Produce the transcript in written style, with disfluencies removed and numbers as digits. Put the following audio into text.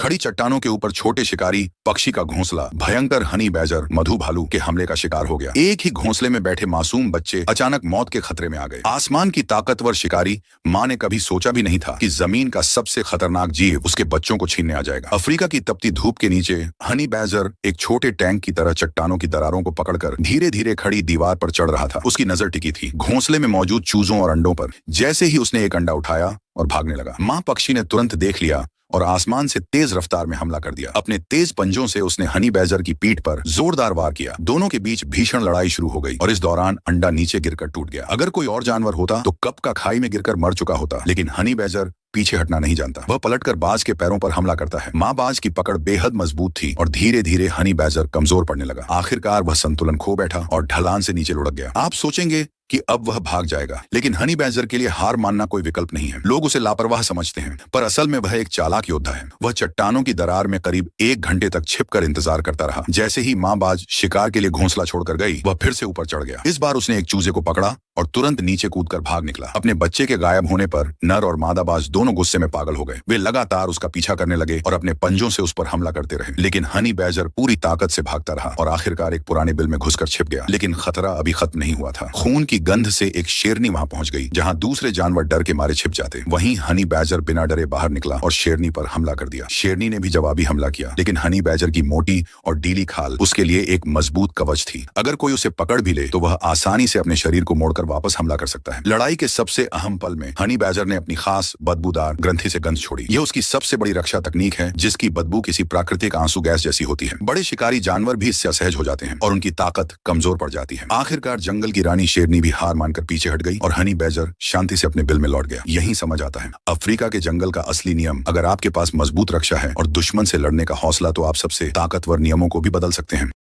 खड़ी चट्टानों के ऊपर छोटे शिकारी पक्षी का घोंसला भयंकर हनी बैजर मधु भालू के हमले का शिकार हो गया। एक ही घोंसले में बैठे मासूम बच्चे अचानक मौत के खतरे में आ गए। आसमान की ताकतवर शिकारी माँ ने कभी सोचा भी नहीं था कि जमीन का सबसे खतरनाक जीव उसके बच्चों को छीनने आ जाएगा। अफ्रीका की तपती धूप के नीचे हनी बैजर एक छोटे टैंक की तरह चट्टानों की दरारों को पकड़कर धीरे धीरे खड़ी दीवार पर चढ़ रहा था। उसकी नजर टिकी थी घोंसले में मौजूद चूजों और अंडों पर। जैसे ही उसने एक अंडा उठाया और भागने लगा, माँ पक्षी ने तुरंत देख लिया और आसमान से तेज रफ्तार में हमला कर दिया। अपने तेज पंजों से उसने हनी बैजर की पीठ पर जोरदार वार किया। दोनों के बीच भीषण लड़ाई शुरू हो गई और इस दौरान अंडा नीचे गिरकर टूट गया। अगर कोई और जानवर होता तो कब का खाई में गिरकर मर चुका होता, लेकिन हनी बैजर पीछे हटना नहीं जानता। वह पलटकर बाज के पैरों पर हमला करता है। माँ बाज की पकड़ बेहद मजबूत थी और धीरे धीरे हनी बैजर कमजोर पड़ने लगा। आखिरकार वह संतुलन खो बैठा और ढलान से नीचे लुढ़क गया। आप सोचेंगे कि अब वह भाग जाएगा, लेकिन हनी बैजर के लिए हार मानना कोई विकल्प नहीं है। लोग उसे लापरवाह समझते हैं, पर असल में वह एक चालाक योद्धा है। वह चट्टानों की दरार में करीब 1 घंटे तक छिपकर इंतजार करता रहा। जैसे ही माँ बाज शिकार के लिए घोंसला छोड़कर गई, वह फिर से ऊपर चढ़ गया। इस बार उसने एक चूजे को पकड़ा और तुरंत नीचे कूदकर भाग निकला। अपने बच्चे के गायब होने पर नर और मादा बाज दोनों गुस्से में पागल हो गए। वे लगातार उसका पीछा करने लगे और अपने पंजों से उस पर हमला करते रहे, लेकिन हनी बैजर पूरी ताकत से भागता रहा और आखिरकार एक पुराने बिल में घुसकर छिप गया। लेकिन खतरा अभी खत्म नहीं हुआ था। खून की गंध से एक शेरनी वहां पहुंच गई, जहां दूसरे जानवर डर के मारे छिप जाते। वहीं हनी बैजर बिना डरे बाहर निकला और शेरनी पर हमला कर दिया। शेरनी ने भी जवाबी हमला किया, लेकिन हनी बैजर की मोटी और डीली खाल उसके लिए एक मजबूत कवच थी। अगर कोई उसे पकड़ भी ले तो वह आसानी से अपने शरीर को मोड़कर वापस हमला कर सकता है। लड़ाई के सबसे अहम पल में हनी बैजर ने अपनी खास बदबूदार ग्रंथि से गंध छोड़ी। यह उसकी सबसे बड़ी रक्षा तकनीक है, जिसकी बदबू किसी प्राकृतिक आंसू गैस जैसी होती है। बड़े शिकारी जानवर भी इससे असहज हो जाते हैं और उनकी ताकत कमजोर पड़ जाती है। आखिरकार जंगल की रानी शेरनी भी हार मानकर पीछे हट गई और हनी बैजर शांति से अपने बिल में लौट गया। यही समझ आता है अफ्रीका के जंगल का असली नियम। अगर आपके पास मजबूत रक्षा है और दुश्मन से लड़ने का हौसला, तो आप सबसे ताकतवर नियमों को भी बदल सकते हैं।